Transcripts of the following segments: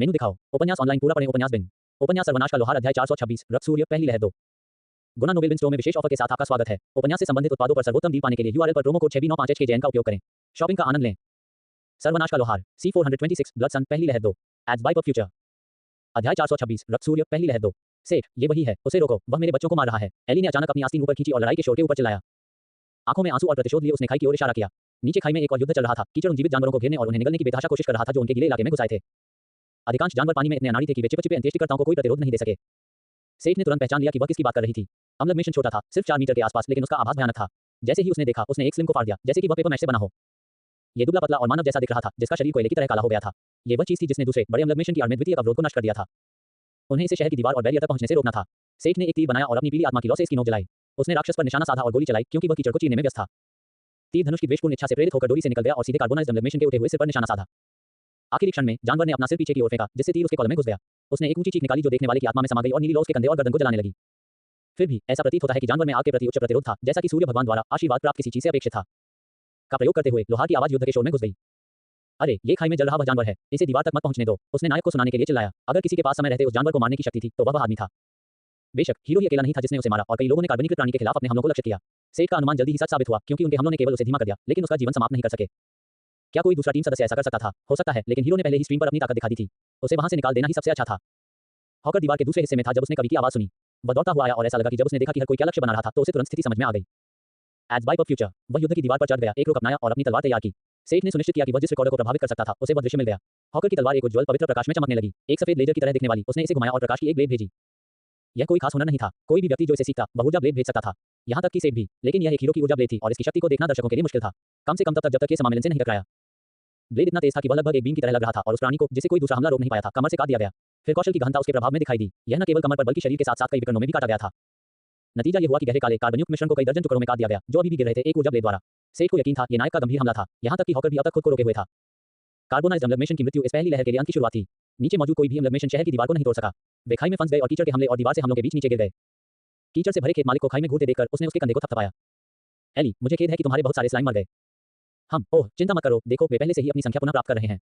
मेनू दिखाओ। उपन्यास ऑनलाइन पूरा पढ़ें। उपन्यास बिन। उपन्यास सर्वनाश का लोहार अध्याय 426 रक्त सूर्य पहली लहर 2। गुना नोबेल बिन स्टोर में विशेष ऑफर के साथ आपका स्वागत है। उपन्यास से संबंधित उत्पादों पर सर्वोत्तम डील पाने के लिए यूआरएल पर प्रोमो कोड 6B958HKJN का उपयोग करें। शॉपिंग का आनंद लें। सर्वनाश का लोहार C426 ब्लड सन पहली लहर 2। Ads by future. अध्याय 426 रक्त सूर्य पहली लहर 2। सेठ, ये वही है, उसे रोको, वह मेरे बच्चों को मार रहा है। एली ने अचानक अपनी आस्तीन ऊपर खींची और लड़ाई के शोर के ऊपर चिल्लाया। आंखों में आंसू और प्रतिशोध लिए उसने खाई की ओर इशारा किया। नीचे खाई में एक और युद्ध चल रहा था। कीचड़ उन जीवित जानवरों को घेरने और उन्हें निगलने की बेतहाशा कोशिश कर रहा था जो उनके गीले इलाके में घुस आए थे। अधिकांश जानवर पानी में इतने अनाड़ी थे कि वे चिपचिपे अंत्येष्टिकर्ताओं को कोई प्रतिरोध नहीं दे सके। सेठ ने तुरंत पहचान लिया कि वह किसकी बात कर रही थी। अम्लग मिशन छोटा था, सिर्फ 4 मीटर के आसपास, लेकिन उसका आभास भयानक था। जैसे ही उसने देखा, उसने एक स्लिम को फाड़ दिया, जैसे कि वह पेपर मैश से बना हो। ये दुबला पतला और मानव जैसा दिख रहा था, जिसका शरीर कोयले की तरह काला हो गया था। ये वह चीज थी जिसने दूसरे बड़े अम्लग मिशन की आड़ में द्वितीय अवरोध को नष्ट कर दिया था। उन्हें इसे शहर की दीवार और बैरियर तक पहुंचने से रोकना था। सेठ ने एक तीर बनाया और अपनी पीली आत्मा की लौ से इसकी नोक जलाई। उसने राक्षस पर निशाना साधा और गोली चलाई, क्योंकि वह कीचड़ को चीरने में व्यस्त था। तीर धनुष की द्वेषपूर्ण इच्छा से प्रेरित होकर डोरी से निकल गया और सीधे कार्बोनाइज्ड अम्लग मिशन के उठे हुए सिर पर निशाना साधा। आखिरी क्षण में जानवर ने अपना सिर पीछे की ओर फेंका, जिससे तीर उसके कॉलम में घुस गया। उसने एक ऊंची चीख निकाली जो देखने वाले की आत्मा में समा गई और नीली लौ उसके कंधे और गर्दन को जलाने लगी। फिर भी ऐसा प्रतीत होता है कि जानवर में आग के प्रति उच्च प्रतिरोध था, जैसा कि सूर्य भगवान द्वारा आशीर्वाद प्राप्त किसी चीज से अपेक्षित था। का प्रयोग करते हुए लोहार की आवाज युद्ध के शोर में घुस गई। अरे, ये खाई में जल रहा वह जानवर है, इसे दीवार तक मत पहुंचने दो। उसने नायक को सुनाने के लिए चिल्लाया। अगर किसी के पास समय रहते उस जानवर को मारने की शक्ति थी, तो वह आदमी था। बेशक हीरो ही अकेला नहीं था जिसने उसे मारा, और कई लोगों ने कार्बनिक प्राणी के खिलाफ अपने हमलों को लक्ष्य किया। सेठ का अनुमान जल्दी ही सच साबित हुआ, क्योंकि उनके हमलों ने केवल उसे धीमा कर दिया, लेकिन उसका जीवन समाप्त नहीं कर सके। क्या कोई दूसरा टीम सदस्य ऐसा कर सकता था? हो सकता है, लेकिन हीरो ने पहले ही स्क्रीन पर अपनी ताकत दिखा दी थी। उसे वहां से निकाल देना ही सबसे अच्छा था। हॉकर दीवार के दूसरे हिस्से में था जब उसने कवि की आवाज सुनी। वह दौड़ता हुआ आया और ऐसा लगा कि जब उसने देखा कि हर कोई क्या लक्ष्य बना रहा था, तो उसे तुरंत स्थिति समझ में आ गई। Ads by future. वह युद्ध की दीवार पर चढ़ गया, एक रुख अपनाया और अपनी तलवार तैयार की। सेठ ने सुनिश्चित किया कि वह जिस रिकॉर्डर को प्रभावित कर सकता था, उसे वह दृश्य मिल गया। हॉकर की तलवार एक उज्ज्वल पवित्र प्रकाश में चमकने लगी, एक सफेद लेजर की तरह दिखने वाली। उसने इसे घुमाया और प्रकाश की एक ब्लेड भेजी। यह कोई खास हुनर नहीं था, कोई भी व्यक्ति जो इसे सीखता, वह ऊर्जा ब्लेड भेज सकता था। यहाँ तक कि सेठ भी, लेकिन यह एक हीरो की ऊर्जा ब्लेड थी और इसकी शक्ति को देखना दर्शकों के लिए मुश्किल था। कम से कम तब तक जब तक ये समामेलन से नहीं टकराया। ब्लेड इतना तेज था कि वह लगभग एक बीम की तरह लग रहा था और उस प्राणी को, जिसे कोई दूसरा हमला रोक नहीं पाया था, कमर से काट दिया गया। फिर कौशल की गहनता उसके प्रभाव में दिखाई दी। यह न केवल कमर पर बल्कि शरीर के साथ साथ कई विकर्णों में भी काटा गया था। नतीजा यह हुआ कि गहरे काले कार्बनयुक्त मिश्रण को कई दर्जन टुकड़ों में काट दिया गया, जो अभी भी गिर रहे थे एक ऊर्जा ब्लेड द्वारा। सेठ को यकीन था, ये नायक का गंभीर हमला था। यहाँ तक कि हॉकर भी अब तक खुद को रोके हुए था। कार्बोनाइज्ड अम्लग मिशन की मृत्यु इस पहली लहर के लिए अंत की शुरुआत थी। नीचे मौजूद कोई भी अम्लग मिशन शहर की दीवार को नहीं तोड़ सका। वे खाई में फंस गए और कीचड़ के हमले और दीवार से हमलों के बीच नीचे गिर गए। कीचड़ से भरे खेत मालिक को खाई में घूरते देखकर उसने उसके कंधे को थपथपाया। एली, मुझे खेद है कि तुम्हारे बहुत सारे स्लाइम मर गए। ओह, चिंता मत करो, देखो वे पहले से ही अपनी संख्या पुनः प्राप्त कर रहे हैं।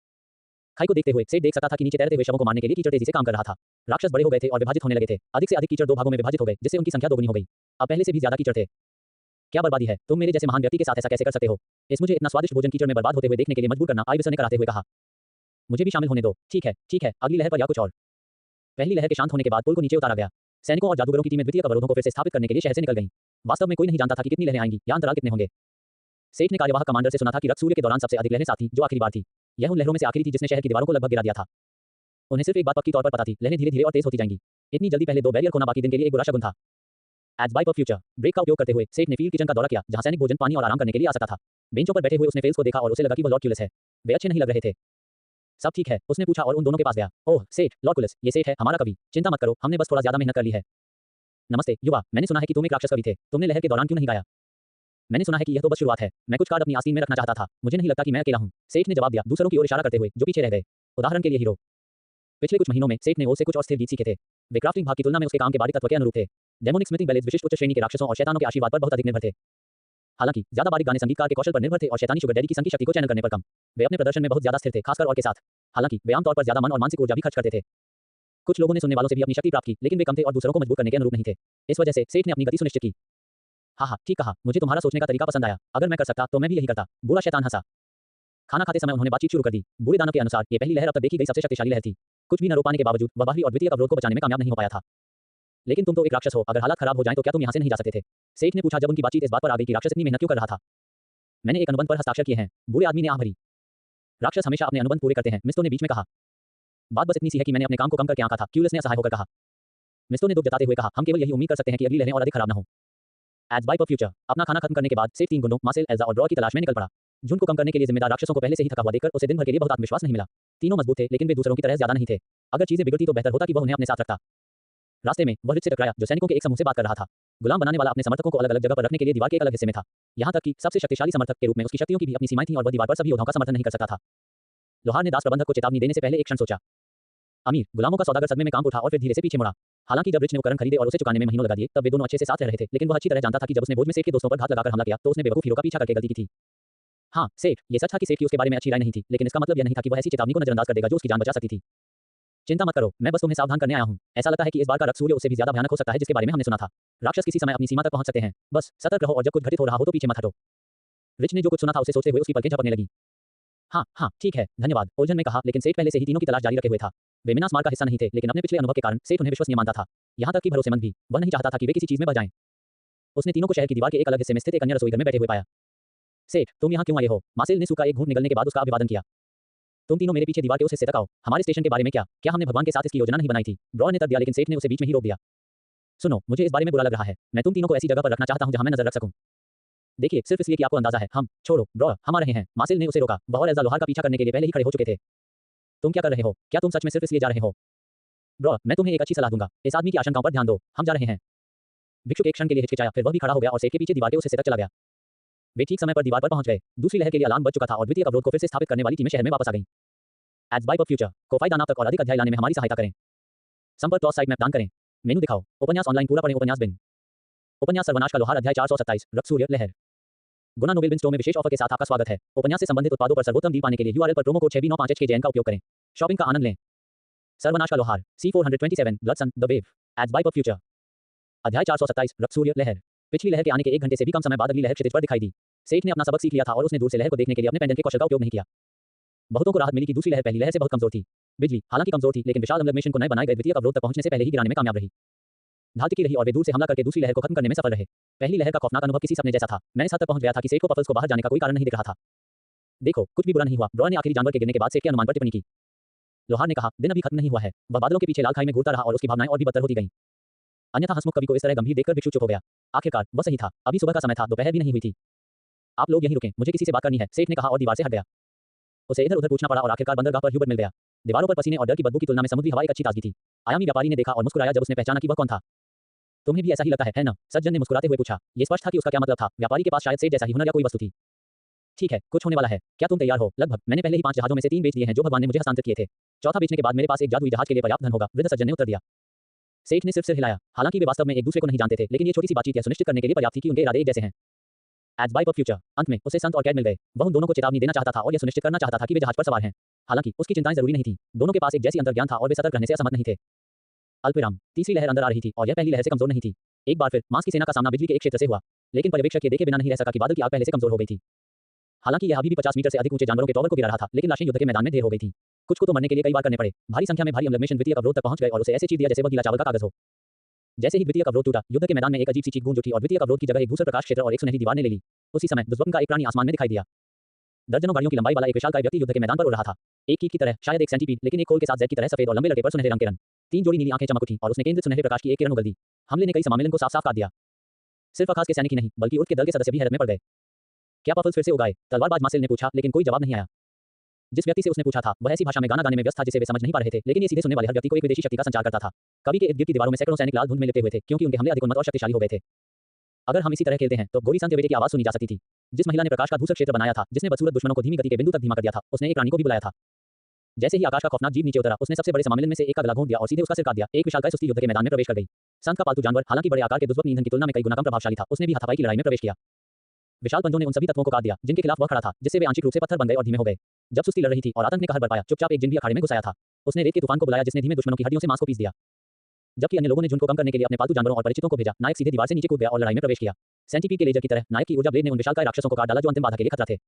खाई को देखते हुए सेठ देख सकता था कि नीचे तैरते हुए शवों को मारने के लिए कीचड़ तेजी से काम कर रहा था। राक्षस बड़े हो गए थे और विभाजित होने लगे थे। अधिक से अधिक कीचड़ दो भागों में विभाजित हो गए, जिससे उनकी संख्या दोगुनी हो गई। अब पहले से भी ज्यादा कीचड़ थे। क्या बर्बादी है! तुम मेरे जैसे महान व्यक्ति के साथ ऐसा कैसे कर सकते हो? इस मुझे इतना स्वादिष्ट भोजन कीचड़ में बर्बाद होते हुए देखने के लिए मजबूर करना आइविसन ने कराते हुए कहा। मुझे भी शामिल होने दो। ठीक है, अगली लहर पर या कुछ और। पहली लहर के शांत होने के बाद पुल को नीचे उतारा गया। सैनिकों और जादूगरों की टीमें द्वितीय अवरोधों को फिर से स्थापित करने के लिए शहर से निकल गईं। वास्तव में कोई नहीं जानता था कि कितनी लहरें आएंगी या अंतराल कितने होंगे। सेठ ने कार्यवाहक कमांडर से सुना था कि रक्त सूर्य के दौरान सबसे अधिक लहरें साथ थीं, जो आखिरी बार थी। यह उन लहरों में से आखिरी थी जिसने शहर की दीवारों को लगभग गिरा दिया था। उन्हें सिर्फ एक बात पक्की तौर पर पता थी, लहरें धीरे-धीरे और तेज होती जाएंगी। इतनी जल्दी पहले 2 बैरियर खोना बाकी दिन के लिए एक बुरा शगुन था। Ads by future. ब्रेक का उपयोग करते हुए सेठ ने फील्ड किचन का दौरा किया, जहां सैनिक भोजन, पानी और आराम करने के लिए आ सकता था। बेंचों पर बैठे हुए उसने फेल्स को देखा और उसे लगा कि वह लॉर्ड क्यूलिस है। वे अच्छे नहीं लग रहे थे। सब ठीक है? उसने पूछा और उन दोनों के पास गया। ओह सेठ, लॉर्ड क्यूलिस, ये सेठ है, हमारा कवि। चिंता मत करो, हमने बस थोड़ा ज्यादा मेहनत कर ली है। नमस्ते युवा, मैंने सुना है कि तुम एक राक्षस कवि थे। तुमने लहर के दौरान क्यों नहीं गाया? मैंने सुना है कि यह तो बस शुरुआत है। मैं कुछ कार्ड अपनी आस्तीन में रखना चाहता था। मुझे नहीं लगता कि मैं अकेला हूं। सेठ ने जवाब दिया, दूसरों की ओर इशारा करते हुए जो पीछे रह गए। उदाहरण के लिए हीरो। पिछले कुछ महीनों में सेठ ने ओर से कुछ और स्थिर गीत सीखे थे। वे क्राफ्टिंग भाग की तुलना में उसके काम के बारीक तत्व के अनुरूप थे। डेमोनिक स्मिथिंग बैलेज विशिष्ट उच्च श्रेणी के राक्षसों और शैतानों के आशीर्वाद पर बहुत अधिक निर्भर थे। हालांकि ज्यादा बारीक गाने संगीतकार के कौशल पर निर्भर थे और शैतानी शुगर डैडी की संगीत शक्ति को चैनल करने पर कम। वे अपने प्रदर्शन में बहुत ज्यादा स्थिर थे, खासकर और के साथ। हालांकि वे आमतौर पर ज्यादा मन और मानसिक ऊर्जा भी खर्च करते थे। कुछ लोगों ने सुनने वालों से भी अपनी शक्ति प्राप्त की, लेकिन वे कम थे और दूसरों को मजबूर करने के अनुरूप नहीं थे। इस वजह से सेठ ने अपनी गति सुनिश्चित की। हाँ, ठीक कहा, मुझे तुम्हारा सोचने का तरीका पसंद आया। अगर मैं कर सकता तो मैं भी यही करता। बुरा शैतान हंसा। खाना खाते समय उन्होंने बातचीत शुरू कर दी। बूढ़े दानव के अनुसार ये पहली लहर अब तक देखी गई सबसे शक्तिशाली लहर थी। कुछ भी न रो पाने के बावजूद वह बाहरी और द्वितीय अवरोध को बचाने में कामयाब नहीं हो पाया था। लेकिन तुम तो एक राक्षस हो, अगर हालात खराब हो जाएं तो क्या तुम यहाँ से नहीं जा सकते थे? सेठ ने पूछा जब उनकी बातचीत इस बात पर आ गई कि राक्षस इतनी मेहनत क्यों कर रहा था। मैंने एक अनुबंध पर हस्ताक्षर किए हैं। बूढ़े आदमी ने आह भरी। राक्षस हमेशा अपने अनुबंध पूरे करते हैं, मिस्टो ने बीच में कहा। बात बस इतनी सी है कि मैंने अपने काम को कम करके आंका था, क्यूलियस ने असहाय होकर कहा। मिस्टो ने दुख जताते हुए कहा, हम केवल यही उम्मीद कर सकते हैं कि अगली लहरें और अधिक खराब न हो। Ads by future. अपना खाना खत्म करने के बाद सेठ 3 गुंडों मार्सेल, एल्जा और ड्रॉ की तलाश में निकल पड़ा। झुंड को कम करने के लिए जिम्मेदार राक्षसों को पहले से ही थका हुआ देखकर उसे दिन भर के लिए बहुत आत्मविश्वास नहीं मिला। तीनों मजबूत थे, लेकिन वे दूसरों की तरह ज्यादा नहीं थे। अगर चीजें बिगड़ती तो बेहतर होता कि वह उन्हें अपने साथ रखता। रास्ते में वह रिच से टकराया, जो सैनिकों के एक समूह से बात कर रहा था। गुलाम बनाने वाला अपने समर्थकों को अलग अलग जगह पर रखने के लिए दीवार के एक अलग हिस्से में था। यहाँ तक कि सबसे शक्तिशाली समर्थक के रूप में उसकी शक्तियों की भी अपनी सीमाएं थीं और वह दीवार पर सभी योद्धाओं का समर्थन नहीं कर सकता था। लोहार ने दास प्रबंधक को चेतावनी देने से पहले एक क्षण सोचा। अमीर गुलामों का सौदागर सदमे में काम उठा और फिर धीरे से पीछे मुड़ा। हालांकि जब रिच ने उपकरण खरीदे और उसे चुकाने में महीनों लगा दिए, तब वे दोनों अच्छे से साथ रह रहे थे, लेकिन वह अच्छी तरह जानता था कि जब उसने बोझ में सेठ के दोस्तों पर घात लगाकर हमला किया तो उसने बेवकूफ हीरो का पीछा करके गलती की थी। हाँ, सेठ, ये सच था कि सेठ की उसके बारे में अच्छी राय नहीं थी, लेकिन इसका मतलब यह नहीं था कि वह ऐसी चेतावनी को नजरअंदाज कर देगा जो उसकी जान बचा सकती थी। चिंता मत करो, मैं बस तुम्हें सावधान करने आया हूँ। ऐसा लगता है कि इस बार का रक्त सूर्य उससे भी ज्यादा भयानक हो सकता है जिसके बारे में हमने सुना था। राक्षस किसी समय अपनी सीमा तक पहुंच सकते हैं। बस सतर्क रहो और जब कुछ घटित हो रहा हो तो पीछे मत हटो। रिच ने जो कुछ सुना था उसे सोचते हुए उसकी पलकें झपकने लगी। हाँ हाँ ठीक है, धन्यवाद, ओल्जन ने कहा, लेकिन सेठ पहले से ही तीनों की तलाश जारी रखे हुए था। वे मिनास मार्ग का हिस्सा नहीं थे, लेकिन अपने पिछले अनुभव के कारण सेठ उन्हें विश्वसनीय मानता था। यहाँ तक कि भरोसेमंद भी। वह नहीं चाहता था कि वे किसी चीज में बह जाएं। उसने तीनों को शहर की दीवार के एक अलग हिस्से में स्थित एक अन्य रसोई घर में बैठे हुए पाया। सेठ, तुम यहाँ क्यों आए हो? मासिल ने सूखा एक घूंट निगलने के बाद उसका अभिवादन किया। तुम तीनों मेरे पीछे दीवार के उस हिस्से तक आओ। हमारे स्टेशन के बारे में क्या हमने भगवान के साथ इसकी योजना नहीं बनाई थी? ब्रॉड ने तर्क दिया, लेकिन सेठ ने उसे बीच में ही रोक दिया। सुनो, मुझे इस बारे में बुरा लग रहा है। मैं तुम तीनों को ऐसी जगह पर रखना चाहता हूं जहां मैं नजर रख सकूं। देखिए, सिर्फ इसलिए कि आपको अंदाजा है। हम छोड़ो ब्रॉ, हम आ रहे हैं। मासिल ने उसे रोका। वह और एल्जा लोहार का पीछा करने के लिए पहले ही खड़े हो चुके थे। तुम क्या कर रहे हो? क्या तुम सच में सिर्फ इसलिए जा रहे हो? ब्रॉ, मैं तुम्हें एक अच्छी सलाह दूंगा। इस आदमी की आशंकाओं पर ध्यान दो। हम जा रहे हैं। भिक्षुक एक क्षण के लिए हिचकिचाया, फिर वह भी खड़ा हो गया और सेठ के पीछे दीवार के उस हिस्से तक चला गया। वे ठीक समय पर दीवार पर पहुंच गए। दूसरी लहर के लिए अलार्म बज चुका था और द्वितीय अवरोध को फिर से स्थापित करने वाली टीमें शहर में वापस आ गईं। एड्स बाय फ्यूचर को फायदा नाम तक और अधिक अध्याय लाने में हमारी सहायता करें। संपर्क क्रॉस साइट मैप दान करें। मेनू दिखाओ। उपन्यास ऑनलाइन पूरा पढ़ें। उपन्यास बिन। उपन्यास सर्वनाश का लोहार अध्याय 427 रक्त सूर्य लहर। गुना नोबेल बिन स्टोर में विशेष ऑफर के साथ आपका स्वागत है। उपन्यास से संबंधित उत्पादों पर सर्वोत्तम डील पाने के लिए यूआरएल पर प्रोमो कोड 6B95HKJN का उपयोग करें। शॉपिंग का आनंद लें। सर्वनाश का लोहार C427 blood sun the wave. Ads by future. अध्याय 427 रक्त सूर्य लहर। पिछली लहर के आने के 1 घंटे से भी कम समय बाद अगली लहर क्षितिज पर दिखाई दी। सेठ ने अपना सबक सीख लिया था और उसने दूर से लहर को देखने के लिए अपने पेंडेंट के कौशल का उपयोग नहीं किया। बहुतों को राहत मिली कि दूसरी लहर पहली लहर से बहुत कमजोर थी। बिजली हालांकि कमजोर थी, लेकिन विशाल अम्लग्मेशन को नए बनाए गए द्वितीय अवरोध तक पहुंचने से पहले ही गिराने में कामयाब रही। ढाल टिकी रही और वे दूर से हमला करके दूसरी लहर को खत्म करने में सफल रहे। पहली लहर का खौफनाक अनुभव किसी सपने जैसा था। मैं इस हद तक पहुंच गया था कि सेठ को पफल्स को बाहर जाने का कोई कारण नहीं दिख रहा था। देखो, कुछ भी बुरा नहीं हुआ, ब्रॉ ने आखिरी जानवर के गिरने के बाद सेठ के अनुमान पर टिप्पणी की। लोहार ने कहा, दिन अभी खत्म नहीं हुआ है। वह बादलों के पीछे लाल खाई में घूरता रहा और उसकी भावनाएं और भी बदतर होती गईं। अन्यथा हंसमुख कवि को इस तरह गंभीर देखकर भिक्षु चुप हो गया। आखिरकार वह सही था। अभी सुबह का समय था, दोपहर भी नहीं हुई थी। आप लोग यहीं रुकें, मुझे किसी से बात करनी है, सेठ ने कहा और दीवार से हट गया। उसे इधर उधर पूछना पड़ा और आखिरकार बंदरगाह पर ह्यूबर्ट मिल गया। दीवारों पर पसीने और डर की बदबू की तुलना में समुद्री हवा एक अच्छी ताजगी थी। आयामी व्यापारी ने देखा और मुस्कुराया जब उसने पहचाना कि वह कौन था। तुम्हें भी ऐसा ही लगता है ना? सज्जन ने मुस्कुराते हुए पूछा। ये स्पष्ट था कि उसका क्या मतलब था। व्यापारी के पास शायद सेठ जैसा ही हुनर या कोई वस्तु थी। ठीक है, कुछ होने वाला है। क्या तुम तैयार हो? लगभग। मैंने पहले ही 5 जहाजों में से 3 बेच दिए हैं जो भगवान ने मुझे हस्तांतरित किए थे। चौथा बेचने के बाद मेरे पास एक जादुई जहाज के लिए पर्याप्त धन होगा, वृद्ध सज्जन ने उत्तर दिया। सेठ ने सिर हिलाया। हालांकि वे वास्तव में एक दूसरे को नहीं जानते थे, लेकिन ये छोटी सी बातचीत यह सुनिश्चित करने के लिए पर्याप्त थी कि उनके इरादे एक जैसे हैं। Ads by future. अंत में उसे संत और कैड मिल गए। वह उन दोनों को चेतावनी देना चाहता था और यह सुनिश्चित करना चाहता था कि वे जहाज पर सवार हैं। हालांकि उसकी चिंताएं जरूरी नहीं थी। दोनों के पास एक जैसी अंतर्ज्ञान था और वे सतर्क रहने से असहमत नहीं थे। अल्पविराम। तीसरी लहर अंदर आ रही थी और यह पहली लहर से कमजोर नहीं थी। एक बार फिर मास की सेना का सामना बिजली के एक क्षेत्र से हुआ, लेकिन पर्यवेक्षक ये देखे बिना नहीं रह सका कि बादल की आग पहले से कमजोर हो गई थी। हालांकि यह अभी भी 50 मीटर से अधिक ऊंचे जानवरों के टॉवर को गिरा रहा था, लेकिन लाशें युद्ध के मैदान में ढेर हो गई थी। कुछ को तो मरने के लिए कई बार करने पड़े। भारी संख्या में भारी अम्लग्मेशन द्वितीय अवरोध तक पहुंच गए और उसे ऐसे चीर दिया जैसे वह गीला चावल का कागज हो। जैसे ही द्वितीय अवरोध टूटा, युद्ध के मैदान में एक अजीब सी चीख गूंज उठी और द्वितीय अवरोध की जगह एक दूसरा प्रकाश क्षेत्र और एक सुनहरी दीवार ने ले ली। उसी समय दुष्वप्न का एक प्राणी आसमान में दिखाई दिया। दर्जनों गाड़ियों की लंबाई वाला एक विशालकाय व्यक्ति युद्ध के मैदान पर उड़ रहा था। एक कीट की तरह, शायद एक सेंटीपीड, लेकिन एक खोल के साथ जेट की तरह सफेद और लंबे लटे पर सुनहरे रंग के रंग। 3 जोड़ी नीली आंखें चमक उठी और उसने केंद्रित सुनहरे प्रकाश की एक किरण उगल दी। हमले ने कई सम्मेलन को साफ-साफ काट दिया। सिर्फ अखास के सैनिक ही नहीं, बल्कि उर्फ के दल के सदस्य भी हैरत में पड़ गए। क्या पफल्स फिर से उगाए? तलवारबाज मासिल ने पूछा, लेकिन कोई जवाब नहीं आया। जिस व्यक्ति से उसने पूछा था, वह ऐसी भाषा में गाना गाने में व्यस्त था जिसे वे समझ नहीं पा रहे थे, लेकिन ये सीधे सुनने वाले हर व्यक्ति को एक विदेशी शक्ति का संचार करता था। कवि के इर्द-गिर्द की दीवारों में सैकड़ों सैनिक लाल धुंध में लिपटे हुए थे, क्योंकि उनके हमले अधिक उन्नत और शक्तिशाली हो गए थे। अगर हम इसी तरह खेलते हैं, तो गोरी संत बेटे की आवाज सुनी जा सकती थी। जिस महिला ने प्रकाश का धूसर क्षेत्र बनाया था, जिसने बदसूरत दुश्मनों को धीमी गति के बिंदु तक धीमा कर दिया था, उसने एक रानी को भी बुलाया था। जैसे ही आकाश का खौफनाक जीव नीचे उतरा, उसने सबसे बड़े सम्मेलन में से एक का गला घोंट दिया और सीधे उसका सिर काट दिया। एक विशालकाय सुस्ती युद्ध के मैदान में प्रवेश कर गई। संत का पालतू जानवर, हालांकि बड़े आकार के दुष्वप्न ईंधन की तुलना में कई गुना कम प्रभावशाली था, उसने भी हाथापाई की लड़ाई में प्रवेश किया। विशाल पंजों ने उन सभी तत्वों को काट दिया जिनके खिलाफ वह खड़ा था, जिससे वे आंशिक रूप से पत्थर बन गए और धीमे हो गए। जब सुस्ती लड़ रही थी और आतंक ने कहर बरपाया, चुपचाप एक जिन भी अखाड़े में घुसाया था। उसने रेत के तूफान को बुलाया जिसने धीमे दुश्मनों की हड्डियों से मांस को पीस दिया। जबकि अन्य लोगों ने झुंड को कम करने के लिए अपने पालतू जानवरों और परिचितों को भेजा, नायक सीधे दीवार से नीचे कूद गया और लड़ाई में प्रवेश किया। सेंटीपीड के लेजर की तरह नायक की ऊर्जा ब्लेड ने उन विशालकाय राक्षसों को काट डाला जो अंतिम बाधा के लिए खतरा थे।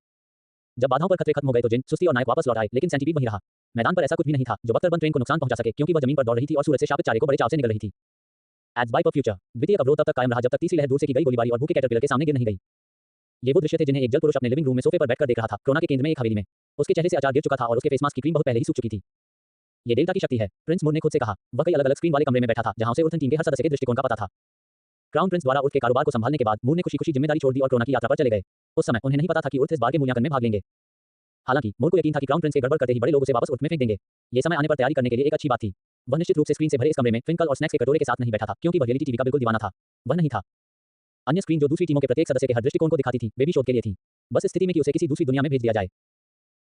जब बाधाओं पर खतरे खत्म हो गए तो जिन, सुस्ती और नायक वापस लौट आए, लेकिन सेंटीपीड वहीं रहा। मैदान पर ऐसा कुछ भी नहीं था जो बख्तरबंद ट्रेन को नुकसान पहुंचा सके, क्योंकि वह जमीन पर दौड़ रही थी और सूरज से शापित चारे को बड़े चाव से निगल रही थी। Ads by future. द्वितीय अवरोध तब तक कायम रहा जब तक तीसरी लहर दूर से की गई गोलीबारी और भूखे कैटरपिलर के सामने गिर नहीं गई। ये वो दृश्य थे जिन्हें एक जल पुरुष अपने लिविंग रूम में सोफे पर बैठकर देख रहा था, कोना के केंद्र में एक हवेली में। उसके चेहरे से अचार गिर चुका था और उसके फेस मास्क की क्रीम बहुत पहले ही सूख चुकी थी। ये डेल्टा की शक्ति है, प्रिंस मूर ने खुद से कहा। वह कई अलग-अलग स्क्रीन वाले कमरे में बैठा था, जहां उसे उर्थन टीम के हर सदस्य के दृष्टिकोण का पता था। क्राउन प्रिंस द्वारा उर्थ के कारोबार को संभालने के बाद मूर ने खुशी-खुशी जिम्मेदारी छोड़ दी और कोना की यात्रा पर चले गए। उस समय उन्हें नहीं पता था कि उर्थ इस बार के मूल्यांकन में भाग लेंगे। हालांकि मूर को यकीन था कि क्राउन प्रिंस के गड़बड़ करते ही बड़े लोग उसे वापस उर्थ में फेंक देंगे। ये समय आने पर तैयारी करने के लिए एक अच्छी बात थी। वह निश्चित रूप से स्क्रीन से भरे इस कमरे में ट्विंकल और स्नैक्स के कटोरे के साथ नहीं बैठा था, क्योंकि वह रियलिटी टीवी का बिल्कुल दीवाना था। वह नहीं था। अन्य स्क्रीन जो दूसरी टीमों के प्रत्येक सदस्य के हर दृष्टिकोण को दिखाती थी, वे भी शोध के लिए थी। बस स्थिति में कि उसे किसी दूसरी दुनिया में भेज दिया जाए।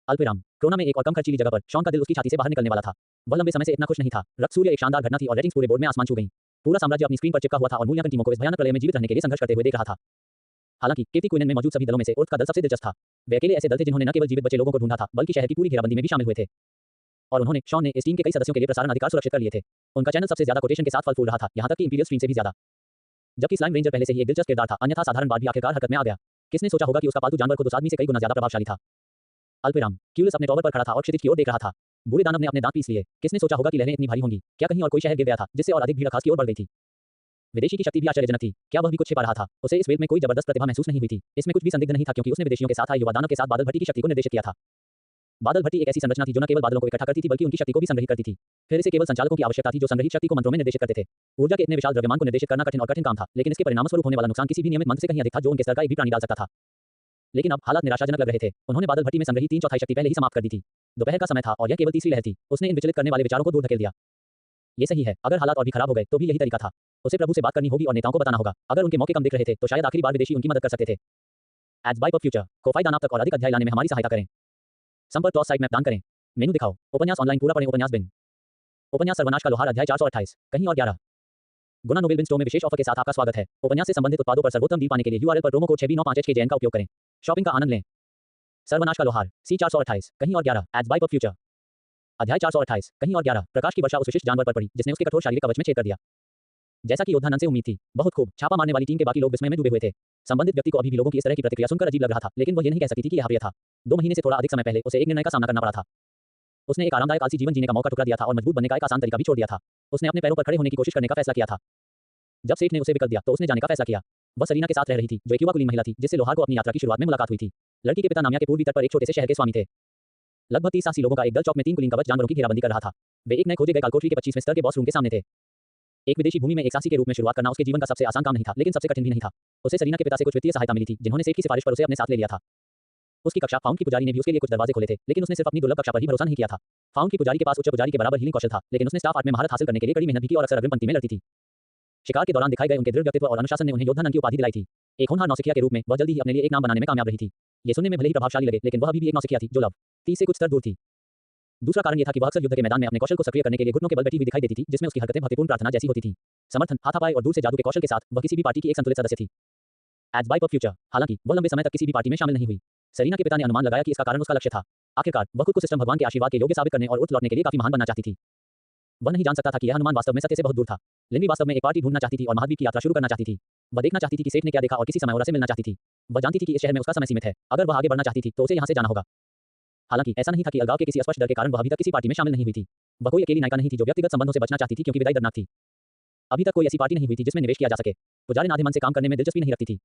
अल्पविराम। क्रोना में एक और कम खर्चीली जगह पर शॉन का दिल उसकी छाती से बाहर निकलने वाला था। वह लंबे समय से इतना खुश नहीं था। रक्त सूर्य एक शानदार घटना थी और रेटिंग्स पूरे बोर्ड में आसमान छू गईं। पूरा साम्राज्य अपनी स्क्रीन पर चिपका हुआ था और मूल्यांकन टीमों को इस भयानक प्रलय में जीवित रहने के लिए संघर्ष करते हुए देख रहा था। हालांकि केटी क्वीन में मौजूद सभी दलों में से उर्थ का दल सबसे दिलचस्प था। वे अकेले ऐसे दल थे जिन्होंने न केवल जीवित बचे लोगों को ढूंढा था, बल्कि शहर की पूरी घेराबंदी में भी शामिल हुए थे। और उन्होंने शॉन ने इस टीम के कई सदस्यों के लिए प्रसारण अधिकार सुरक्षित कर लिए थे। उनका चैनल सबसे ज्यादा कोटेशन के साथ फल फूल रहा था, यहाँ तक कि इंपीरियल स्ट्रीम से भी ज्यादा। जबकि स्लाइम रेंजर पहले से ही एक दिलचस्प किरदार था, अन्यथा साधारण बात भी आखिरकार हरकत में आ गया। किसने सोचा होगा कि उसका पालतू जानवर खुद उस आदमी से कई गुना ज्यादा प्रभावशाली था। अल्पविराम। क्यूलिस अपने टॉवर पर खड़ा था और क्षितिज की ओर देख रहा था। बूढ़े दानव ने अपने दांत पीस लिए। किसने सोचा होगा कि लहरें इतनी भारी होंगी? क्या कहीं और कोई शहर गिर गया था, जिससे और अधिक भीड़ आकाश की ओर बढ़ गई थी? विदेशी की शक्ति भी आश्चर्यजनक थी। क्या वह भी कुछ छिपा रहा था? उसे इस वेब में कोई जबरदस्त प्रतिभा महसूस नहीं हुई थी। इसमें कुछ भी संदिग्ध नहीं था, क्योंकि उसने विदेशियों के साथ आए युवा दानव के साथ बादल भट्टी की शक्ति को निर्देशित किया था। बादल भट्टी एक ऐसी संरचना थी जो न केवल बादलों को इकट्ठा करती थी, बल्कि उनकी शक्ति को भी संग्रहित करती थी। फिर इसे केवल संचालकों की आवश्यकता थी, जो संग्रहित शक्ति को मंत्रों में निर्देशित करते थे। ऊर्जा के इतने विशाल द्रव्यमान को निर्देशित करना कठिन और कठिन काम था, लेकिन इसके परिणामस्वरूप होने वाला नुकसान किसी भी नियमित मंत्र से कहीं अधिक था, जो उनके स्तर का एक भी प्राणी डाल सकता था। लेकिन अब हालात निराशाजनक लग रहे थे। उन्होंने बादल भट्टी में संग्रहित 3/4 शक्ति पहले ही समाप्त कर दी थी। दोपहर का समय था और यह केवल तीसरी लहर थी। उसने इन विचलित करने वाले विचारों को दूर धकेल दिया। ये सही है, अगर हालात और भी खराब हो गए तो भी यही तरीका था। उसे प्रभु से बात करनी होगी और नेताओं को बताना होगा। अगर उनके मौके कम दिख रहे थे तो शायद आखिरी बार विदेशी उनकी मदद कर सकते थे। एड्स बाय फ्यूचर को फायदा तक और अधिक अध्याय लाने में हमारी सहायता करें। संपर्क टॉस साइट मैप दान करें। मेनू दिखाओ। उपन्यास ऑनलाइन पूरा पढ़ें। उपन्यास बिन। उपन्यास सर्वनाश का लोहार अध्याय 428 कहीं और 11। गुना नोबेल बिन स्टोर में विशेष ऑफर के साथ आपका स्वागत है। उपन्यास से संबंधित उत्पादों पर सर्वोत्तम डील पाने के लिए यूआरएल पर प्रोमो कोड 6B95HKJN का उपयोग करें। शॉपिंग का आनंद लें। सर्वनाश का लोहार C428 कहीं और 11 एड्स बाय फ्यूचर। अध्याय 428 कहीं और 11। प्रकाश की वर्षा उस विशिष्ट जानवर पर पड़ी जिसने उसके कठोर शारीरिक कवच में छेद कर दिया। जैसा कि योद्धा नन से उम्मीद थी। बहुत खूब। छापा मारने वाली टीम के बाकी लोग विस्मय में डूबे हुए थे। संबंधित व्यक्ति को अभी भी लोगों की इस तरह की प्रतिक्रिया सुनकर अजीब लग रहा था, लेकिन वह ये नहीं कह सकती थी कि यह प्रिय था। 2 महीने से थोड़ा अधिक समय पहले उसे एक निर्णय का सामना करना पड़ा था। उसने एक आरामदायक आलसी जीवन जीने का मौका ठुकरा दिया था और मजबूत बनने का एक आसान तरीका भी छोड़ दिया था। उसने अपने पैरों पर खड़े होने की कोशिश करने का फैसला किया था। जब सेठ ने उसे विकल्प दिया तो उसने जाने का फैसला किया। वह सरीना के साथ रह रही थी, जो एक युवा कुलीन महिला थी, जिससे लोहार को अपनी यात्रा की शुरुआत में मुलाकात हुई थी। लड़की के पिता नामिया के पूर्वी तट पर एक छोटे से शहर के स्वामी थे। लगभग 30 साहसी लोगों का एक दल चौक में 3 कुलीन कवच जानवरों की घेराबंदी कर रहा था। वे एक नए खोजे गए कालकोठरी के 25वें स्तर के बॉस रूम के सामने थे। एक विदेशी भूमि में एक साहसी के रूप में शुरुआत करना उसके जीवन का सबसे आसान काम नहीं था, लेकिन सबसे कठिन भी नहीं था। उसे सरीना के पिता से कुछ वित्तीय सहायता मिली थी, जिन्होंने सेठ की सिफारिश पर उसे अपने साथ ले लिया था। उसकी कक्षा फाउंड की पुजारी ने भी उसके लिए कुछ दरवाजे खोले थे, लेकिन उसने सिर्फ अपनी दुर्लभ कक्षा पर ही भरोसा नहीं किया था। फाउंड की पुजारी के पास उच्च पुजारी के बराबर हीलिंग कौशल था, लेकिन उसने स्टाफ आर्ट में महारत हासिल करने के लिए कड़ी मेहनत भी की और अक्सर अग्रिम पंक्ति में लड़ती थी। शिकार के दौरान दिखाए गए उनके दृढ़ व्यक्तित्व और अनुशासन ने उन्हें योद्धा नन की उपाधि दिलाई थी। एक होनहार नौसिखिया के रूप में वह जल्दी ही अपने लिए एक नाम बनाने में कामयाब रही थी। ये सुनने में भले ही प्रभावशाली लगे, लेकिन वह अभी भी एक नौसिखिया थी जो लव 30 से कुछ स्तर दूर थी। दूसरा कारण यह था कि वह अक्सर युद्ध के मैदान में अपने कौशल को सक्रिय करने के लिए घुटनों के बल बैठी हुई दिखाई देती थी, जिसमें उसकी हरकतें भक्तिपूर्ण प्रार्थना जैसी होती थी। समर्थन, हाथापाई और दूर से जादू के कौशल के साथ वह किसी भी पार्टी की एक संतुलित सदस्य थी। Ads by future. हालांकि वह लंबे समय तक किसी भी पार्टी में शामिल नहीं हुई। सरीना के पिता ने अनुमान लगाया कि इसका कारण उसका लक्ष्य था। आखिरकार वह खुद को सिस्टम भगवान के आशीर्वाद के योग्य साबित करने और उठ लौटने के लिए काफी महान बनना चाहती थी। वह नहीं जान सकता था कि यह अनुमान वास्तव में सत्य से बहुत दूर था। लिंडी वास्तव में एक पार्टी ढूंढना चाहती थी और महाद्वीप की यात्रा शुरू करना चाहती थी। वह देखना चाहती थी कि सेठ ने क्या देखा और किसी समय ओरा से मिलना चाहती थी। वह जानती थी कि इस शहर में उसका समय सीमित है। अगर वह आगे बढ़ना चाहती थी तो उसे यहाँ से जाना होगा। हालांकि ऐसा नहीं था कि अलगाव के किसी स्पष्ट डर के कारण वह अभी तक किसी पार्टी में शामिल नहीं हुई थी। वह कोई अकेली नायिका नहीं थी जो व्यक्तिगत संबंधों से बचना चाहती थी, क्योंकि विदाई दर्दनाक थी। अभी तक कोई ऐसी पार्टी नहीं हुई थी जिसमें निवेश किया जा सके। पुजारी आधे मन से काम करने में दिलचस्पी नहीं रखती थी।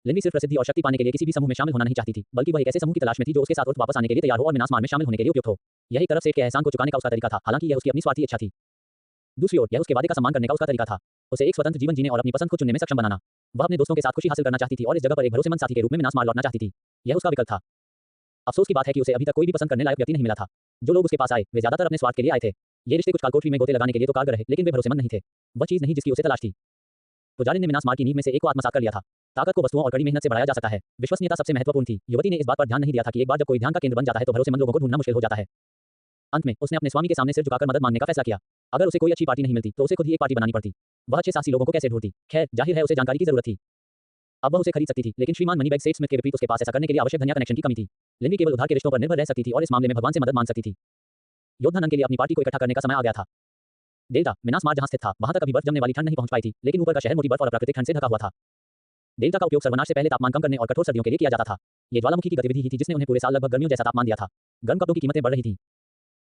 लिंडी सिर्फ प्रसिद्धि और शक्ति पाने के लिए किसी भी समूह में शामिल होना नहीं चाहती थी, बल्कि वह एक ऐसे समूह की तलाश में थी जो उसके साथ उठ वापस आने के लिए तैयार हो और मिनासमार में शामिल होने के लिए उपयुक्त हो। यह एक तरफ से एक एहसान को चुकाने का उसका तरीका था, हालांकि यह उसकी अपनी स्वार्थी इच्छा थी। दूसरी ओर यह उसके वादे का सम्मान करने का उसका तरीका था। उसे एक स्वतंत्र जीवन जीने और अपनी पसंद को चुनने में सक्षम बनाना। वह अपने दोस्तों के साथ खुशी हासिल करना चाहती थी और इस जगह पर एक भरोसेमंद साथी के रूप में मिनासमार लौटना चाहती थी। यह उसका विकल्प था। अफसोस की बात है कि उसे अभी तक कोई भी पसंद करने लायक व्यक्ति नहीं मिला था। जो लोग उसके पास आए वे ज्यादातर अपने स्वार्थ के लिए आए थे। ये रिश्ते कुछ कालकोठरी में गोते लगाने के लिए तो कारगर रहे, लेकिन वे भरोसेमंद नहीं थे। वह चीज नहीं जिसकी उसे तलाश थी। पुजारी ने मिनासमार की नींव में से एक को आत्मसात कर लिया था। ताकत को वस्तुओं और कड़ी मेहनत से बढ़ाया जा सकता है। विश्वसनीयता सबसे महत्वपूर्ण थी। युवती ने इस बात पर ध्यान नहीं दिया था कि एक बार जब कोई ध्यान का केंद्र बन जाता है तो भरोसेमंद लोगों को ढूंढना मुश्किल हो जाता है। अंत में उसने अपने स्वामी के सामने सिर झुकाकर मदद मांगने का फैसला किया। अगर उसे कोई अच्छी पार्टी नहीं मिलती तो उसे खुद ही एक पार्टी बनानी पड़ती। वह अच्छे साहसी लोगों को कैसे ढूंढती? खैर, जाहिर है उसे जानकारी की जरूरत थी। अब वह उसे खरीद सकती थी, लेकिन श्रीमान मनीबैग सेठ स्मिथ के विपरीत उसके पास ऐसा करने के लिए आवश्यक धनिया कनेक्शन की कमी थी। लिंडी केवल उधार के रिश्तों पर निर्भर रह सकती थी और इस मामले में भगवान से मदद मांग सकती थी। योद्धा नन के लिए अपनी पार्टी को इकट्ठा करने का समय आ गया था। डेल्टा मिनासमार जहां स्थित था वहां तक अभी बर्फ जमने वाली ठंड नहीं पहुंच पाई थी, लेकिन ऊपर का शहर मोटी बर्फ और प्राकृतिक ठंड से ढका हुआ था। डेल्टा का उपयोग सर्वनाश से पहले तापमान कम करने और कठोर सर्दियों के लिए किया जाता था। ये ज्वालामुखी की गतिविधि ही थी जिसने उन्हें पूरे साल लगभग गर्मियों जैसा तापमान दिया था। गर्म कपड़ों की कीमतें बढ़ रही थीं।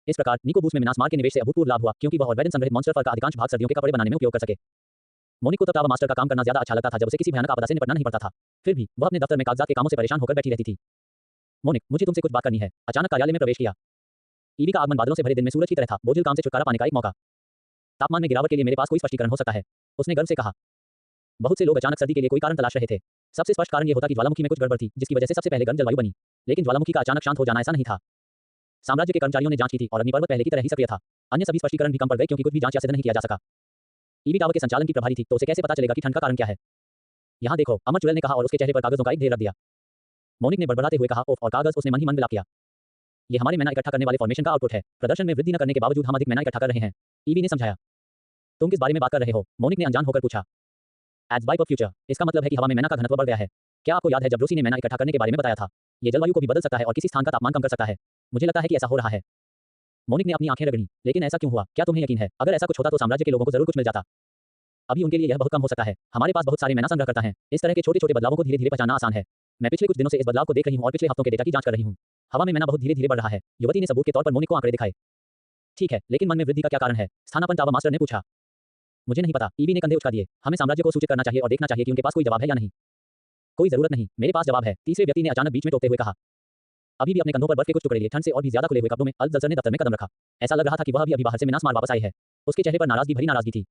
इस प्रकार निको बूस में मिनासमार के निवेश से अभूतपूर्व लाभ हुआ, क्योंकि वह और वेडन संग्रहित मॉन्स्टर फर का अधिकांश भाग सर्दियों के कपड़े बनाने में उपयोग कर सके। मोनिक को तब टावर मास्टर का काम करना ज्यादा अच्छा लगता था जब उसे किसी भयानक आपदा से निपटना नहीं पड़ता था। फिर भी वह अपने दफ्तर में कागजात के कामों से परेशान होकर बैठी रहती थी। मोनिक, मुझे तुमसे कुछ बात करनी है। अचानक कार्यालय में प्रवेश किया। ईवी का आगमन बादलों से भरे दिन में सूरज की तरह था। बोझिल काम से छुटकारा पाने का एक मौका। तापमान में गिरावट के लिए मेरे पास कोई स्पष्टीकरण हो सकता है, उसने गर्व से कहा। बहुत से लोग अचानक सर्दी के लिए कोई कारण तलाश रहे थे। सबसे स्पष्ट कारण यह होता कि ज्वालामुखी में कुछ गड़बड़ थी, जिसकी वजह से सबसे पहले गर्म जलवायु बनी। लेकिन ज्वालामुखी का अचानक शांत हो जाना ऐसा नहीं था। साम्राज्य के कर्मचारियों ने जांच की थी और अग्निपर्वत पहले की तरह ही सक्रिय था। अन्य सभी स्पष्टीकरण भी कम पड़ गए क्योंकि कुछ भी जांच या सिद्ध नहीं किया जा सका। ईवी टावर के संचालन की प्रभारी थी, तो उसे कैसे पता चलेगा कि ठंड का कारण क्या है? यहाँ देखो, अमर चुड़ैल ने कहा और उसके चेहरे पर कागजों का एक ढेर रख दिया। मोनिक ने बड़बड़ाते हुए कहा, ओफ, और कागज? उसने मन ही मन विलाप किया। ये हमारे मैना इकट्ठा करने वाले फॉर्मेशन का आउटपुट है। प्रदर्शन में वृद्धि न करने के बावजूद हम अधिक मैना इकट्ठा कर रहे हैं। ईवी ने समझाया। तुम किस बारे में बात कर रहे हो? मोनिक ने अनजान होकर पूछा। एड्स बाय फ्यूचर, इसका मतलब है कि हवा में मैना का घनत्व बढ़ गया है। क्या आपको याद है जब रूसी ने मैना इकट्ठा करने के बारे में बताया था? ये जलवायु को भी बदल सकता है और किसी स्थान का तापमान कम कर सकता है। मुझे लगता है कि ऐसा हो रहा है। मोनिक ने अपनी आंखें रगड़ी। लेकिन ऐसा क्यों हुआ? क्या तुम्हें यकीन है, अगर ऐसा कुछ होता तो साम्राज्य के लोगों को जरूर कुछ मिल जाता। अभी उनके लिए यह बहुत कम हो सकता है। हमारे पास बहुत सारे मैना संग्रहकर्ता हैं। इस तरह के छोटे-छोटे बदलावों को धीरे-धीरे पहचानना आसान है। मैं पिछले कुछ दिनों से इस बदलाव को देख रही हूँ और पिछले हफ्तों के डेटा की जांच कर रही हूँ। हवा में मैना बहुत धीरे-धीरे बढ़ रहा है। युवती ने सबूत के तौर पर मोनिक को आंकड़े दिखाए। ठीक है, लेकिन मन में वृद्धि का क्या कारण है? स्थानापन्न टावर मास्टर ने पूछा। मुझे नहीं पता, ईवी ने कंधे उचका दिए। हमें साम्राज्य को सूचित करना चाहिए और देखना चाहिए कि उनके पास कोई जवाब है या नहीं। कोई जरूरत नहीं, मेरे पास जवाब है, तीसरे व्यक्ति ने अचानक बीच में टोकते हुए कहा। अभी भी अपने कंधों पर बर्फ के कुछ टुकड़े लिए ठंड से और भी ज्यादा खुले हुए कपड़ों में अल-जलसर ने दफ्तर में कदम रखा। ऐसा लग रहा था कि वह अभी बाहर से मिनास मार वापस आई है। उसके चेहरे पर नाराजगी भरी नाराजगी थी।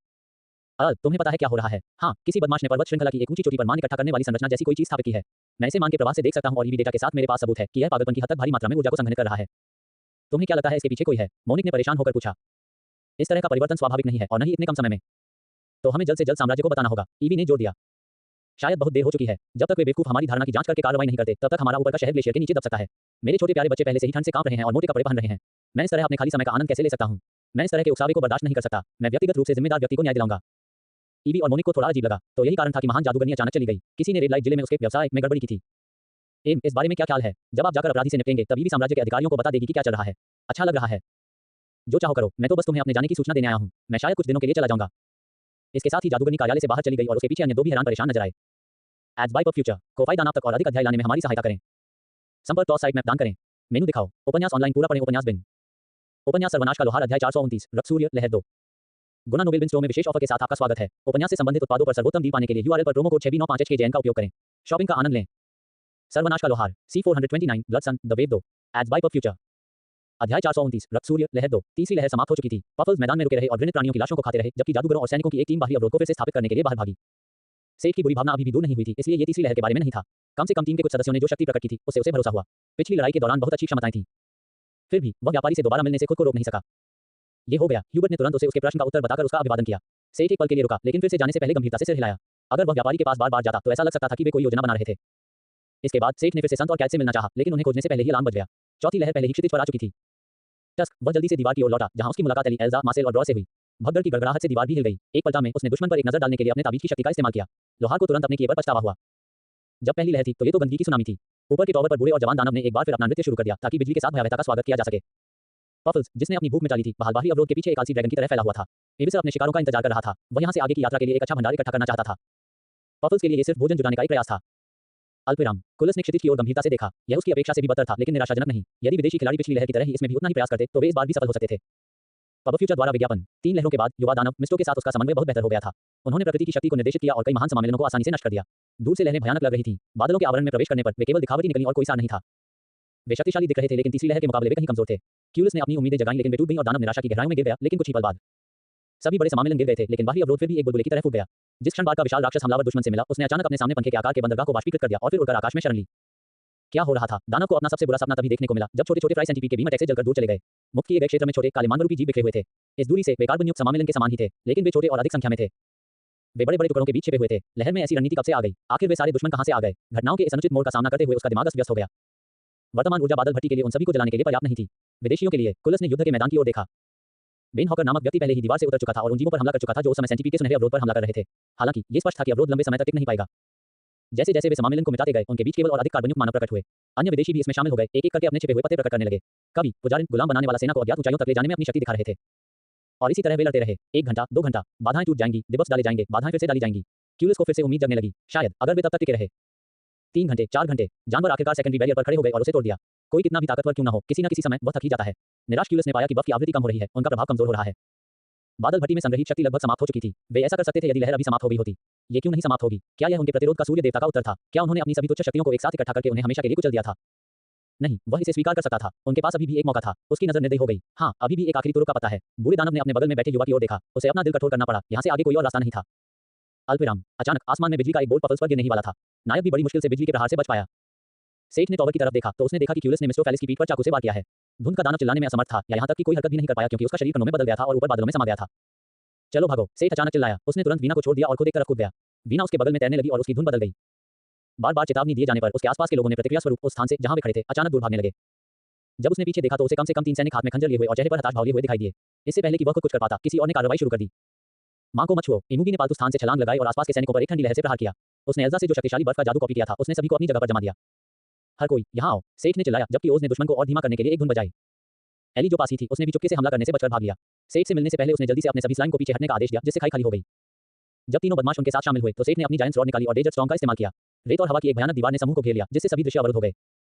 तुम्हें पता है क्या हो रहा है? हाँ, किसी बदमाश ने पर्वत श्रृंखला की एक ऊंची चोटी पर मान इकट्ठा करने वाली संरचना जैसी कोई चीज स्थापित की है। मैं इसे मान के प्रवाह से देख सकता हूं और ईवी डेटा के साथ मेरे पास सबूत है कि यह पागलपन की हद तक भारी मात्रा में ऊर्जा को संघनित कर रहा है। तुम्हें क्या लगता है इसके पीछे कोई है? मोनिक ने परेशान होकर पूछा। इस तरह का परिवर्तन स्वाभाविक नहीं है और नहीं इतने कम समय में। तो हमें जल्द से जल्द साम्राज्य को बताना होगा, ईवी ने जोर दिया। शायद बहुत देर हो चुकी है। जब तक वे बेवकूफ हमारी धारणा की जांच करके कार्रवाई नहीं करते, तब तक हमारा ऊपर का शहर ग्लेशियर के नीचे दब सकता है। मेरे छोटे प्यारे बच्चे पहले से ही ठंड से कांप रहे हैं और मोटे कपड़े पहन रहे हैं। मैं इस तरह अपने खाली समय का आनंद कैसे ले सकता हूं? मैं इस तरह के उकसावे को बर्दाश्त नहीं कर सकता। मैं व्यक्तिगत रूप से जिम्मेदार व्यक्ति को न्याय दिलाऊंगा। ईवी और मोनिक को थोड़ा अजीब लगा। तो यही कारण था कि महान जादूगरनी अचानक चली गई। किसी ने रेड लाइट जिले में उसके व्यवसाय में गड़बड़ी की थी। इस बारे में क्या ख्याल है? जब आप जाकर अपराधी से निपटेंगे, तब ईवी साम्राज्य के अधिकारियों को बता देगी कि क्या चल रहा है। अच्छा लग रहा है। जो चाहो करो, मैं तो बस तुम्हें अपने जाने की सूचना देने आया हूं। मैं शायद कुछ दिनों के लिए चला जाऊंगा। इसके साथ ही जादूगरनी कार्यालय से बाहर चली गई और उसके पीछे अन्य दो भी हैरान परेशान नजर आए। एड्स बाय फ्यूचर को फायदा तक और अधिक अध्याय लाने में हमारी सहायता करें। संपर्क टॉस साइट मैप दान करें। मेनू दिखाओ। उपन्यास ऑनलाइन पूरा पढ़ें। उपन्यास बिन। उपन्यास सर्वनाश का लोहार अध्याय 429 रक्त सूर्य लहर 2। गुना नोबेल बिन स्टोर में विशेष ऑफर के साथ आपका स्वागत है। उपन्यास से संबंधित उत्पादों पर सर्वोत्तम डील पाने के लिए यूआरएल पर प्रोमो कोड 6B95HKJN का उपयोग करें। शॉपिंग का आनंद लें। सर्वनाश का लोहार C429 blood sun the wave 2 ads by future. अध्याय 429 रक्त सूर्य लहर 2। तीसरी लहर समाप्त हो चुकी थी। पफल्स मैदान में रुके रहे और घृणित प्राणियों की लाशों को खाते रहे, जबकि जादूगरों और सैनिकों की एक टीम बाहरी अवरोध को फिर से स्थापित करने के लिए बाहर भागी। सेठ की बुरी भावना अभी भी दूर नहीं हुई थी, इसलिए ये तीसरी लहर के बारे में नहीं था। कम से कम टीम के कुछ सदस्यों ने जो शक्ति प्रकट की थी, उससे उसे भरोसा हुआ। पिछली लड़ाई के दौरान बहुत अच्छी क्षमताएं थीं। फिर भी वह व्यापारी से दोबारा मिलने से खुद को रोक नहीं सका। ये हो गया। ह्यूबर्ट ने तुरंत उसे उसके प्रश्न का उत्तर बताकर उसका अभिवादन किया। सेठ एक पल के लिए रुका, लेकिन फिर से जाने से पहले गंभीरता से सिर हिलाया। अगर वह व्यापारी के पास बार-बार जाता तो ऐसा लग सकता था कि वे कोई योजना बना रहे थे। इसके बाद सेठ ने फिर से संत और कैद से मिलना चाहा, लेकिन उन्हें खोजने से पहले ही अलार्म बज गया। चौथी लहर पहले ही क्षितिज पर आ चुकी थी। टस्क वह जल्दी से दीवार की ओर लौटा, जहां उसकी मुलाकात एली, एल्जा, मार्सेल और ड्रॉ से हुई। भगदड़ की गड़गड़ाहट से दीवार भी हिल गई। एक पलटा में उसने दुश्मन पर एक नजर डालने के लिए अपने ताबीज की शक्ति का इस्तेमाल किया। लोहार को तुरंत अपने किए पर पछतावा हुआ। जब पहली लहर थी तो ये तो गंदगी की सुनामी थी। ऊपर के टॉवर पर बूढ़े और जवान दानव ने एक बार फिर अपना नृत्य शुरू कर दिया, ताकि बिजली के साथ भयावहता का स्वागत किया जा सके। पफल्स, जिसने अपनी भूख मिटा ली थी, बाहरी अवरोध के पीछे एक आलसी ड्रैगन की तरह फैला हुआ था। एबिसर अपने शिकारों का इंतजार कर रहा था। वह यहाँ से आगे की यात्रा के लिए एक अच्छा भंडार इकट्ठा करना चाहता था। पफल्स के लिए ये सिर्फ भोजन जुटाने का एक प्रयास था। अल्पविराम। कुलस ने क्षितिज की ओर गंभीरता से देखा। यह उसकी अपेक्षा से भी बदतर था, लेकिन निराशाजनक नहीं। यदि विदेशी खिलाड़ी पिछली लहर की तरह ही इसमें भी उतना ही प्रयास करते, तो वे इस बार भी सफल हो सकते थे। पब फ्यूचर द्वारा विज्ञापन। 3 लहरों के बाद युवा दानव मिस्टो के साथ उसका समन्वय बहुत बेहतर हो गया था। उन्होंने प्रकृति की शक्ति को निर्देशित किया और कई महान सम्मेलनों को आसानी से नष्ट कर दिया। दूर से लहरें भयानक लग रही थीं। बादलों के आवरण में प्रवेश करने पर वे केवल दिखावटी निकली और कोई सार नहीं था। वे शक्तिशाली दिख रहे थे, लेकिन तीसरी लहर के मुकाबले वे कहीं कमजोर थे। क्यूलिस ने अपनी उम्मीदें जगाई, लेकिन वे टूट गईं और दानव निराशा की गहराइयों में गिर गया, लेकिन कुछ ही पल बाद सभी बड़े सम्मेलन गिर गए थे, लेकिन बाहरी अवरोध फिर भी एक बुलबुले की तरह फूट गया। जिस क्षण बार का विशाल राक्षस हमलावर दुश्मन से मिला, उसने अचानक अपने सामने पंखे के आकार के बंदरगाह को वाष्पीकृत कर दिया और फिर उड़कर आकाश में शरण ली। क्या हो रहा था? दानव को अपना सबसे बुरा सपना तभी देखने को मिला, जब छोटे-छोटे फ्राई सेंटीपीड के बीम अटैक से जलकर दूर चले गए। मुक्त किए गए क्षेत्र में छोटे काले मानवरूपी जीव बिखरे हुए थे। इस दूरी से वे कार्बनयुक्त सम्मेलन के समान ही थे, लेकिन वे छोटे और अधिक संख्या में थे। वे बड़े-बड़े टुकड़ों के बीच छिपे हुए थे। लहर में ऐसी रणनीति कब से आ गई? आखिर वे सारे दुश्मन कहां से आ गए? घटनाओं के इस अनुचित मोड़ का सामना करते हुए उसका दिमाग अस्त-व्यस्त हो गया। वर्तमान ऊर्जा बादल भट्टी के लिए उन सभी को जलाने के लिए पर्याप्त नहीं थी। विदेशियों के लिए कुलस ने युद्ध के मैदान की ओर देखा। बेन हॉकर नामक व्यक्ति पहले ही दीवार से उतर चुका था और उन जीवों पर हमला कर चुका था जो उस समय सेंटीपीड के सुनहरे अवरोध पर हमला कर रहे थे। हालांकि ये स्पष्ट था कि अवरोध लंबे समय तक टिक नहीं पाएगा। जैसे-जैसे वे सम्मेलन को मिटाते गए, उनके बीच केवल और अधिक कार्बनयुक्त मानव प्रकट हुए। अन्य विदेशी भी इसमें शामिल हो गए, एक-एक करके अपने छिपे हुए पते प्रकट करने लगे। कभी पुजारी गुलाम बनाने वाला सेना को अज्ञात ऊंचाइयों तक ले जाने में अपनी शक्ति दिखा रहे थे। और इसी तरह वे लड़ते रहे। 1 घंटा, 2 घंटा, बाधाएं टूट जाएंगी, दिवस डाले जाएंगे, बाधाएं फिर से डाली जाएंगी। क्यूलिस को फिर से उम्मीद जगने लगी, शायद अगर वे तब तक टिके रहे। 3 घंटे, 4 घंटे, जानवर आखिरकार सेकेंडरी बैरियर पर खड़े हो गए और उसे तोड़ दिया। कोई कितना भी ताकतवर क्यों न हो, किसी न किसी समय वह थक ही जाता है। निराश क्यूलिस ने पाया कि बफ की आवृत्ति कम हो रही है, उनका प्रभाव कमजोर हो रहा है। बादल भट्टी में संग्रहित शक्ति लगभग समाप्त हो चुकी थी। वे ऐसा कर सकते थे यदि लहर अभी समाप्त हो गई होती। ये क्यों नहीं समाप्त होगी? क्या यह उनके प्रतिरोध का सूर्य देवता का उत्तर था? क्या उन्होंने अपनी सभी तुच्छ शक्तियों को एक साथ इकट्ठा करके उन्हें हमेशा के लिए कुचल दिया था? नहीं, वह इसे स्वीकार कर सकता था। उनके पास अभी भी एक मौका था। उसकी नजर निर्दयी हो गई। हाँ, अभी भी एक आखिरी तुरुप का पता है। बूढ़े दानव ने अपने बगल में बैठे युवा की ओर देखा। उसे अपना दिल कठोर करना पड़ा। यहाँ से आगे कोई और रास्ता नहीं था। अल्पविराम। अचानक आसमान में बिजली का एक बोल्ट पफल्स पर गिरने ही वाला था। नायक भी बड़ी मुश्किल से बिजली के प्रहार से बच पाया। सेठ ने टॉवर की तरफ देखा तो उसने देखा कि क्यूलिस ने मिस्टर फेलिस की पीठ पर चाकू से वार किया है। धुंध का दानव चिल्लाने में असमर्थ था, या यहाँ तक कि कोई हरकत भी नहीं कर पाया, क्योंकि उसका शरीर कणों में बदल गया था और ऊपर बादलों में समा गया था। चलो भागो, सेठ अचानक चिल्लाया। उसने तुरंत वीना को छोड़ दिया और खुद एक तरफ कूद गया। वीना उसके बगल में तैरने लगी और उसकी धुन बदल गई। बार-बार चेतावनी दिए जाने पर उसके आसपास के लोगों ने प्रतिक्रिया स्वरूप उस स्थान से जहां वे खड़े थे अचानक दूर भागने लगे। जब उसने पीछे देखा तो उसे कम से कम 3 सैनिक हाथ में खंजर लिए हुए और चेहरे पर हताश भाव लिए हुए दिखाई दिए। इससे पहले कि वह कुछ कर पाता, किसी और ने कार्रवाई शुरू कर दी। मां को मत छुओ। इमुगी ने पालतू स्थान से छलांग लगाई और आसपास के सैनिकों पर एक ठंडी लहर से प्रहार किया। उसने एल्जा से जो शक्तिशाली बर्फ का जादू कॉपी किया था, उसने सभी को अपनी जगह पर जमा दिया। हर कोई यहां आओ, सेठ ने चिल्लाया, जबकि ओज ने दुश्मन को और धीमा करने के लिए एक धुन बजाई। एली जो पास ही थी उसने भी चुपके से हमला करने से बचकर भाग लिया। सेठ से मिलने से पहले उसने जल्दी से अपने सभी स्लाइम को पीछे हटने का आदेश दिया, जिससे खाई खाली हो गई। जब तीनों बदमाश उनके साथ शामिल हुए तो सेठ ने अपनी जायंट रॉड निकाली और डेजर्ट स्टॉर्म का इस्तेमाल किया। रेत और हवा की एक भयानक दीवार ने समूह को घेर लिया, जिससे सभी दृश्य अवरुद्ध हो गए।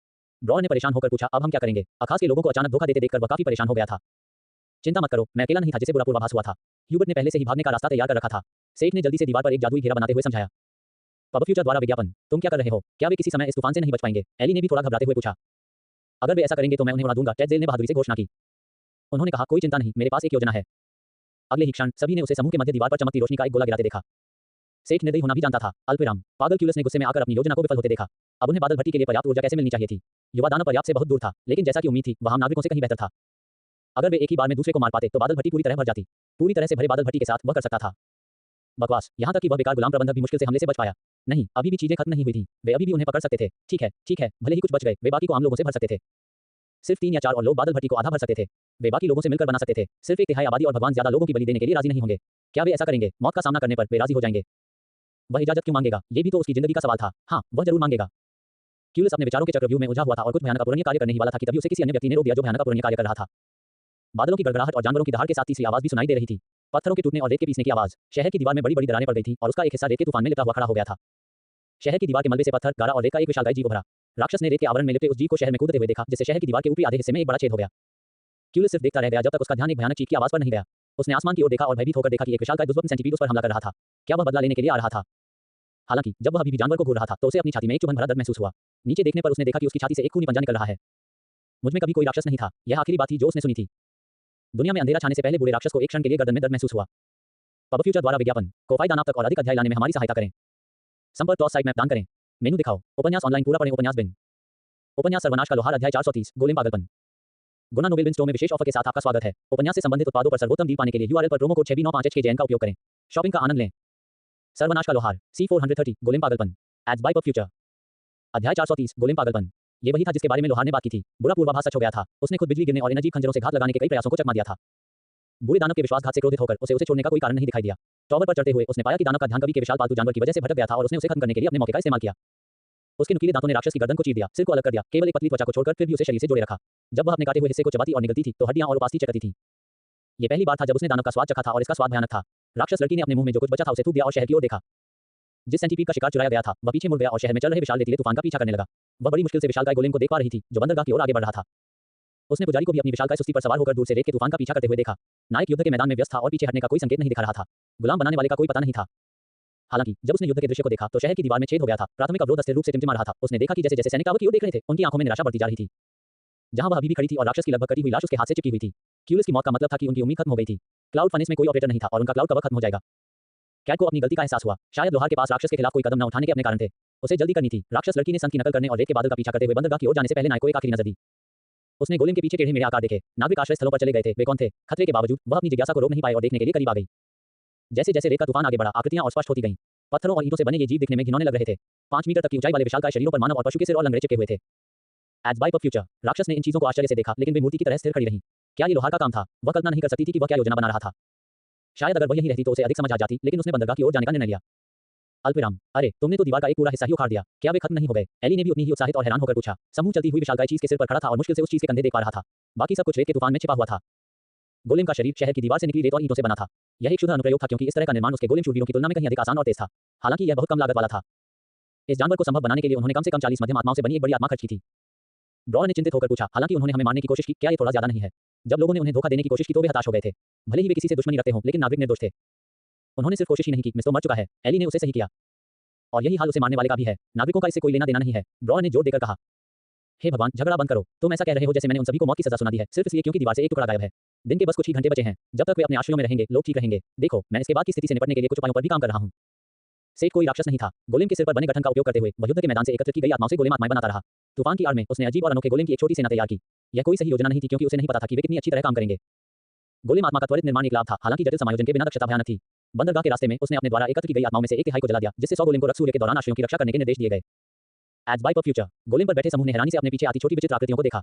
ब्रॉड ने परेशान होकर पूछा, अब हम क्या करेंगे? अखास के लोगों को अचानक धोखा देते देखकर वह काफी परेशान हो गया था। चिंता मत करो, मैं अकेला नहीं था जिसे बुरा पूर्वाभास हुआ था। ह्यूबर्ट ने पहले से ही भागने का रास्ता तैयार कर रखा था। सेठ ने जल्दी से दीवार पर एक जादुई घेरा बनाते हुए समझाया। पब फ्यूचर द्वारा विज्ञापन, तुम क्या कर रहे हो? क्या वे किसी समय इस तूफान से नहीं बच पाएंगे? एली ने भी थोड़ा घबराते हुए पूछा। अगर वे ऐसा करेंगे तो मैं उन्हें उड़ा दूंगा, टेडजेल ने बहादुरी से घोषणा की। उन्होंने कहा, कोई चिंता नहीं, मेरे पास एक योजना है। अगले ही क्षण सभी ने उसे समूह के मध्य दीवार पर चमकती रोशनी का एक गोला गिराते देखा। सेठ निर्दयी होना भी जानता था। अल्पविराम, पागल क्यूलस ने गुस्से में आकर अपनी योजना को विफल होते देखा। अब उन्हें बादल भट्टी के लिए पर्याप्त ऊर्जा कैसे मिलनी चाहिए थी? युवा दानव पर्याप्त से बहुत दूर था, लेकिन जैसा कि उम्मीद थी वह आम नागरिकों से कहीं बेहतर था। अगर वे एक ही बार में दूसरे को मार पाते तो बादल भट्टी पूरी तरह भर जाती। पूरी तरह से भरे बादल भट्टी के साथ वह कर सकता था बकवास, यहाँ तक कि वह बेकार गुलाम प्रबंधक भी मुश्किल से हमले से बच पाया। नहीं, अभी भी चीजें खत्म नहीं हुई थी। वे अभी भी उन्हें पकड़ सकते थे। ठीक है, भले ही कुछ बच गए, वे बाकी को आम लोगों से भर सकते थे। सिर्फ 3 या 4 और लोग बादल भट्टी को आधा भर सकते थे। वे बाकी लोगों से मिलकर बना सकते थे। सिर्फ 1/3 आबादी और भगवान ज्यादा लोगों की बलि देने के लिए राजी नहीं होंगे। क्या वे ऐसा करेंगे? मौत का सामना करने पर वे राजी हो जाएंगे। वह इजाजत क्यों मांगेगा? ये भी तो उसकी जिंदगी का सवाल था। हाँ, वह जरूर मांगेगा। क्यूलस अपने विचारों के चक्रव्यूह में उलझा हुआ था और कुछ भयानक अपूरणीय कार्य करने ही वाला था कि तभी उसे किसी अन्य व्यक्ति ने रोक दिया जो भयानक अपूरणीय कार्य कर रहा था। बादलों की गड़गड़ाहट और जानवरों की दहाड़ के साथ तीसरी आवाज भी सुनाई दे रही थी। पत्थरों के टूटने और रेत के पीसने की आवाज। शहर की दीवार में बड़ी-बड़ी दरारें पड़ गई थी और उसका एक हिस्सा रेत के तूफान में लिपटा हुआ खड़ा हो गया था। शहर की दीवार के मलबे से पत्थर, गारा और रेत का एक विशालकाय जीव उभरा। राक्षस ने रेत के आवरण में लिपटे उस जीव को शहर में कूदते हुए देखा, जिससे शहर की दीवार के ऊपरी आधे हिस्से में एक बड़ा छेद हो गया। क्यूलस सिर्फ देखता रह गया जब तक उसका ध्यान एक भयानक चीख की आवाज पर नहीं गया। उसने आसमान की ओर देखा और भयभीत होकर देखा कि एक विशालकाय दुष्वप्न सेंटीपीड उस पर हमला कर रहा था। क्या वह बदला लेने के लिए आ रहा था? हालांकि जब वह अभी भी जानवर को घूर रहा था तो उसे अपनी छाती में एक चुभन भरा दर्द महसूस हुआ। नीचे देखने पर उसने देखा कि उसकी छाती से एक खूनी पंजा निकल रहा है। मुझ में कभी कोई राक्षस नहीं था, यह आखिरी बात थी जो उसने सुनी थी। दुनिया में अंधेरा छाने से पहले बूढ़े राक्षस को एक क्षण के लिए गर्दन में दर्द महसूस हुआ। पब फ्यूचर द्वारा विज्ञापन, कोफाई दानव तक और अधिक अध्याय लाने में हमारी सहायता करें। संपर्क टॉस साइट मैप दान करें। मेनू दिखाओ। उपन्यास ऑनलाइन पूरा पढ़ें। उपन्यास बिन। उपन्यास सर्वनाश का लोहार अध्याय 430 गोलेम पागलपन। गुना नोबेल बिन स्टोर में विशेष ऑफर के साथ आपका स्वागत है। उपन्यास से संबंधित उत्पादों पर सर्वोत्तम डील पाने के लिए यूआरएल पर प्रोमो कोड 6B95HK का उपयोग करें। शॉपिंग का आनंद लें। सर्वनाश का लोहार C430 गोलेम पागलपन एड्स बाय पब फ्यूचर। अध्याय 430 गोलेम पागलपन। ये वही था जिसके बारे में लोहार ने बात की थी। बुरा पूर्वाभास सच हो गया था। उसने खुद बिजली गिरने और एनर्जी खंजरों से घात लगाने के कई प्रयासों को चकमा दिया था। बूढ़े दानव के विश्वासघात से क्रोधित होकर उसे छोड़ने का कोई कारण नहीं दिखाई दिया। टॉवर पर चढ़ते हुए उसने पाया कि दानव का ध्यान कवि के विशाल पालतू जानवर की वजह से भटक गया था और उसने उसे खत्म करने के लिए अपने मौके का इस्तेमाल किया। उसके नुकीले दांतों ने राक्षस की गर्दन को चीर दिया, सिर को अलग कर दिया, केवल एक पतली त्वचा को छोड़कर फिर भी उसे शरीर से जोड़े रखा। जब वह अपने काटे हुए हिस्से को चबाती और निगलती थी तो हड्डियां और उपास्थि चकती थी। ये पहली बार था जब उसने दानव का स्वाद चखा था और इसका स्वाद भयानक था। राक्षस लड़की ने अपने मुंह में जो कुछ बचा था उसे थूक दिया और शहर की ओर देखा। जिस सेंटीपीड का शिकार चुराया गया था वह पीछे मुड़ गया और शहर में चल रहे विशाल रेतीले तूफान का पीछा करने लगा। वह बड़ी मुश्किल से विशालकाय गोलेम को देख पा रही थी जो बंदरगाह की ओर आगे बढ़ रहा था। उसने पुजारी को भी अपनी विशालकाय सुस्ती पर सवार होकर दूर से रेत के तूफान का पीछा करते हुए देखा। नायक युद्ध के मैदान में व्यस्त था और पीछे हटने का कोई संकेत नहीं दिखा रहा था। गुलाम बनाने वाले का कोई पता नहीं था। हालांकि जब उसने युद्ध के दृश्य को देखा तो शहर की दीवार में छेद हो गया था। प्राथमिक अवरोध अस्थिर रूप से टिमटिमा रहा था। उसने देखा कि जैसे जैसे सैनिक टावर की ओर देख रहे थे उनकी आंखों में निराशा बढ़ती जा रही थी। जहां वह अभी भी खड़ी थी और राक्षस की लगभग कटी हुई लाश उसके हाथ से चिपकी हुई थी। क्यूलस की मौत का मतलब था कि उनकी उम्मीद खत्म हो गई थी। क्लाउड फर्नेस में कोई ऑपरेटर नहीं था और उनका क्लाउड कवर खत्म हो जाएगा। कैट को अपनी गलती का एहसास हुआ। शायद लोहार के पास राक्षस के खिलाफ कोई कदम न उठाने के अपने कारण थे। उसे जल्दी करनी थी। राक्षस लड़की ने संत की नकल करने और रेत के बादल का पीछा करते हुए बंदरगाह की ओर जाने से पहले नायक को एक आखिरी नजर दी। उसने गोलेम के पीछे टेढ़े मेढ़े आकार देखे। नाविक आश्रय स्थलों पर चले गए थे। वे कौन थे? खतरे के बावजूद वह अपनी जिज्ञासा को रोक नहीं पाए और देखने के लिए करीब आ गई। जैसे जैसे रेत का तूफान आगे बढ़ा आकृतियां और स्पष्ट होती गईं। पत्थरों और ईंटों से बने ये जीव दिखने में घिनौने लग रहे थे। 5 मीटर तक की ऊंचाई वाले विशालकाय शरीरों पर मानव और पशु के सिर और लंगड़े चिपके हुए थे। Ads by PubFuture. राक्षस ने इन चीजों को आश्चर्य से देखा लेकिन वे मूर्ति की तरह स्थिर खड़ी रहीं। क्या ये लोहार का काम था? वह कल्पना नहीं कर सकती थी कि वह क्या योजना बना रहा था। शायद अगर वह यहीं रहती तो उसे अधिक समझ आ जाती, लेकिन उसने बंदरगाह की ओर जाने का निर्णय लिया। अल्पविराम, अरे तुमने तो दीवार का एक पूरा हिस्सा ही उखाड़ दिया। क्या वे खत्म नहीं हो गए? एली ने भी उतनी ही उत्साहित और हैरान होकर पूछा। समूह चलती हुई विशालकाय चीज के सिर पर खड़ा था और मुश्किल से उस चीज के कंधे देख पा रहा था। बाकी सब कुछ रेत के तूफान में छिपा हुआ था। गोलेम का शरीर शहर की दीवार से निकली रेत और ईंटों से बना था। यह एक शुद्ध अनुप्रयोग था क्योंकि इस तरह का निर्माण उसके गोलेम शूरवीरों की तुलना में कहीं अधिक आसान और तेज था। हालांकि यह बहुत कम लागत वाला था। इस जानवर को संभव बनाने के लिए उन्होंने कम से कम 40 मध्यम आत्माओं से बनी एक बड़ी आत्मा खर्च की थी। ब्रॉन ने चिंतित होकर पूछा, हालांकि उन्होंने हमें मारने की कोशिश की, क्या ये थोड़ा ज्यादा नहीं है? जब लोगों ने उन्हें धोखा देने की कोशिश की तो वे हताश हो गए थे। भले ही वे किसी से दुश्मनी रखते हों, लेकिन नागरिक निर्दोष थे। उन्होंने सिर्फ कोशिश ही नहीं की। मिस्टर मर चुका है। एली ने उसे सही किया और यही हाल उसे मारने वाले का भी है। नागरिकों का इससे कोई लेना देना नहीं है। ब्रॉन ने जोर देकर कहा। हे भगवान, झगड़ा बंद करो। तुम ऐसा कह रहे हो जैसे मैंने उन सभी को मौत की सजा सुना दी है, सिर्फ इसलिए क्योंकि दीवार से एक टुकड़ा गायब है। दिन के बस कुछ ही घंटे बचे हैं। जब तक वे अपने आश्रयों में रहेंगे लोग ठीक रहेंगे। देखो, मैं इसके बाद की स्थिति से निपटने के लिए कुछ उपायों पर भी काम कर रहा हूं। सेठ कोई राक्षस नहीं था। गोलेम के सिर पर बने गठन का उपयोग करते हुए वह युद्ध के मैदान से एकत्रित की गई आत्माओं से गोलेम आत्माएं बनाता रहा। तूफान की आड़ में उसने अजीब और अनोखे गोलेम की एक छोटी सेना तैयार की। यह कोई सही योजना नहीं थी क्योंकि उसे नहीं पता था कि वे कितनी अच्छी तरह काम करेंगे। गोलेम आत्मा का त्वरित निर्माण एक लाभ था, हालांकि जटिल समायोजन के बिना दक्षता भयानक थी। बंदरगाह के रास्ते में उसने अपने द्वारा एकत्र की गई आत्माओं में से एक तिहाई को जला दिया, जिससे 100 गोलेम को रक्सूर्य के दौरान आश्रयों की रक्षा करने के निर्देश दिए गए। Ads by PubFuture. Golem पर बैठे समूह ने हैरानी से अपने पीछे आती छोटी विचित्र आकृतियों को देखा।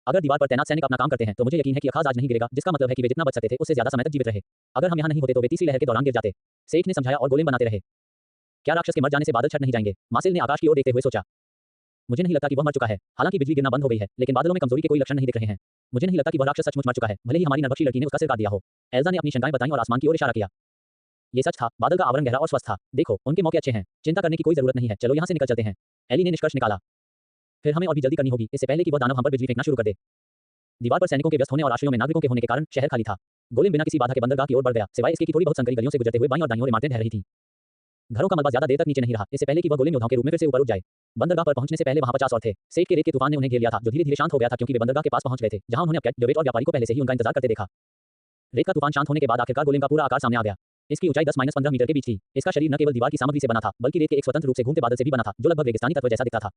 अगर दीवार पर तैनात सैनिक अपना काम करते हैं तो मुझे यकीन है कि अखाज आज नहीं गिरेगा, जिसका मतलब है कि वे जितना बच सकते थे उससे ज्यादा समय तक जीवित रहे। अगर हम यहाँ नहीं होते तो वे तीसरी लहर के दौरान गिर जाते। सेठ ने समझाया और गोलेम बनाते रहे। क्या राक्षस के मर जाने से बादल छट नहीं जाएंगे? मासिल ने आकाश की ओर देखते हुए सोचा। मुझे नहीं लगता कि वह मर चुका है। हालांकि बिजली गिरना बंद हो गई है, लेकिन बादलों में कमजोरी के कोई लक्षण नहीं दिख रहे हैं। मुझे नहीं लगता कि वह राक्षस सचमुच मर चुका है, भले ही हमारी नरभक्षी लड़की ने उसका सिर काट दिया हो। एल्जा ने अपनी शंकाएं बताईं और आसमान की ओर इशारा किया। ये सच था, बादल का आवरण गहरा और स्वस्थ था। देखो, उनके मौके अच्छे हैं, चिंता करने की कोई जरूरत नहीं है, चलो यहाँ से निकल चलते हैं। एली ने निष्कर्ष निकाला। फिर हमें और भी जल्दी करनी होगी, इससे पहले कि वह दानव हम पर बिजली फेंकना शुरू कर दे। दीवार पर सैनिकों के व्यस्त होने और आश्रयों में नागरिकों के होने के कारण शहर खाली था। गोलेम बिना किसी बाधा के बंदरगाह की ओर बढ़ गया, सिवाय इसके कि थोड़ी बहुत संकरी गलियों से गुजरते हुए बाईं और दाईं ओर इमारतें ढह रही थीं। घरों का मलबा ज्यादा देर तक नीचे नहीं रहा, इससे पहले कि वह गोलेम योद्धाओं के रूप में फिर से ऊपर उठ जाए। बंदरगाह पर पहुंचने से पहले वहां 50 और थे। सेठ के रेत के तूफान ने उन्हें घेर लिया था, जो धीरे-धीरे शांत हो गया था क्योंकि वे बंदरगाह के पास पहुंच गए थे, जहां उन्होंने अपकेट, डेविड और व्यापारी को पहले से ही उनका इंतजार करते देखा। रेत का तूफान शांत होने के बाद आखिरकार गोलेम का पूरा आकार सामने आ गया। इसकी ऊंचाई 10-15 मीटर के बीच थी। इसका शरीर न केवल दीवार की सामग्री से बना था, बल्कि रेत के एक स्वतंत्र रूप से घूमते बादल से भी बना था, जो लगभग रेगिस्तानी तत्व जैसा दिखता था।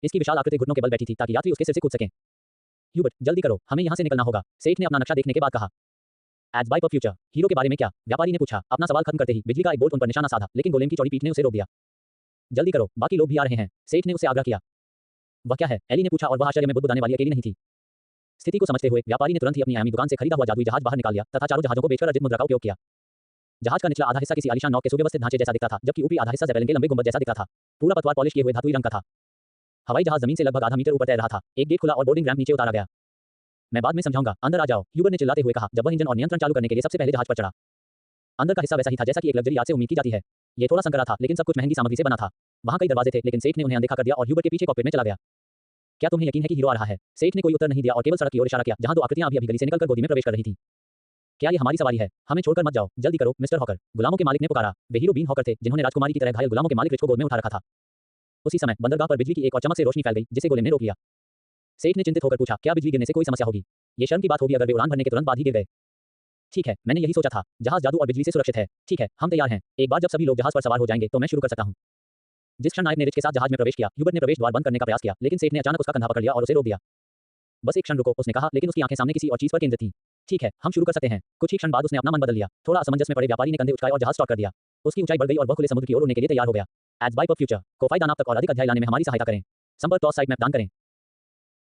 इसकी विशाल आकृति घुटनों के बल बैठी थी ताकि यात्री उसके सिर से कूद सकें। ह्यूबर्ट, जल्दी करो, हमें यहाँ से निकलना होगा, सेठ ने अपना नक्शा देखने के बाद कहा। एज बाय पर फ्यूचर, हीरो के बारे में क्या? व्यापारी ने पूछा। अपना सवाल खत्म करते ही बिजली का एक बोल्ट उन पर निशाना साधा, लेकिन गोलेम की चौड़ी पीठ ने उसे रोक दिया। जल्दी करो, बाकी लोग भी आ रहे हैं, सेठ ने उससे आग्रह किया। वह क्या है? एली ने पूछा और वह आश्चर्य में बुदबुदाने वाली अकेली नहीं थी। स्थिति को समझते हुए व्यापारी ने तुरंत ही अपनी आयामी दुकान से खरीदा हुआ जादुई जहाज बाहर निकाल लिया तथा चारों जहाजों को बेचकर अर्जित मुद्रा का उपयोग किया। जहाज का निचला आधा हिस्सा किसी आलीशान नौक के सुव्यवस्थित ढांचे जैसा दिखता था, जबकि ऊपरी आधा हिस्सा ज़ेपेलिन के लंबे गुंबद जैसा दिखता था। पूरा पतवार पॉलिश किए हुए धातुई रंग का था। हवाई जहाज जमीन से लगभग आधा मीटर ऊपर तैर रहा था। एक गेट खुला और बोर्डिंग रैंप नीचे उतारा गया। मैं बाद में समझाऊंगा, अंदर आ जाओ, ह्यूबर्ट ने चिल्लाते हुए कहा जब वह इंजन और नियंत्रण चालू करने के लिए सबसे पहले जहाज पर चढ़ा। अंदर का हिस्सा वैसा ही था जैसा कि एक लग्जरी याच से उम्मीद की जाती है। ये थोड़ा संकरा था, लेकिन सब कुछ महंगी सामग्री से बना था। वहां कई दरवाजे थे, लेकिन सेठ ने उन्हें अनदेखा कर दिया और ह्यूबर्ट के पीछे कॉकपिट में चला गया। क्या तुम्हें यकीन है कि हीरो आ रहा है? सेठ ने कोई उत्तर नहीं दिया और केवल सड़क की ओर इशारा किया, जहां दो आकृतियां अभी गली से निकलकर गोदी में प्रवेश कर रही थीं। क्या ये हमारी सवारी है? हमें छोड़कर मत जाओ, जल्दी करो, मिस्टर हॉकर, गुलामों के मालिक ने पुकारा। वे हीरो बीन हॉकर थे, जिन्होंने राजकुमारी की तरह घायल गुलामों के मालिक रिच को गोद में उठा रखा था। उसी समय बंदरगाह पर बिजली की एक और चमक से रोशनी फैल गई, जिसे गोलेम ने रोक लिया। सेठ ने चिंतित होकर पूछा, क्या बिजली गिरने से कोई समस्या होगी? ये शर्म की बात होगी अगर वे उड़ान भरने के तुरंत बाद ही गिर गए। ठीक है, मैंने यही सोचा था, जहाज जादू और बिजली से सुरक्षित है। ठीक है, हम तैयार हैं। एक बार जब सभी लोग जहाज पर सवार हो जाएंगे तो मैं शुरू कर सकता हूँ। जिस क्षण नायक ने रिच के साथ जहाज में प्रवेश किया, ह्यूबर्ट ने प्रवेश द्वार बंद करने का प्रयास किया, लेकिन सेठ ने अचानक उसका कंधा पकड़ लिया और उसे रोक दिया। बस एक क्षण रुको, उसने कहा, लेकिन उसकी आंखें सामने किसी और चीज पर केंद्रित थीं। ठीक है, हम शुरू कर सकते हैं। कुछ ही क्षण बाद उसने अपना मन बदल लिया। थोड़ा असमंजस में पड़े व्यापारी ने कंधे उचकाए और जहाज स्टॉप कर दिया। उसकी ऊंचाई बढ़ गई और वह खुले समुद्र की ओर उड़ने के लिए तैयार हो गया। एज बाय पर फ्यूचर को फायदा नाप तक और अधिक अध्याय लाने में हमारी सहायता करें। संपर्क टॉस साइट मैप दान करें।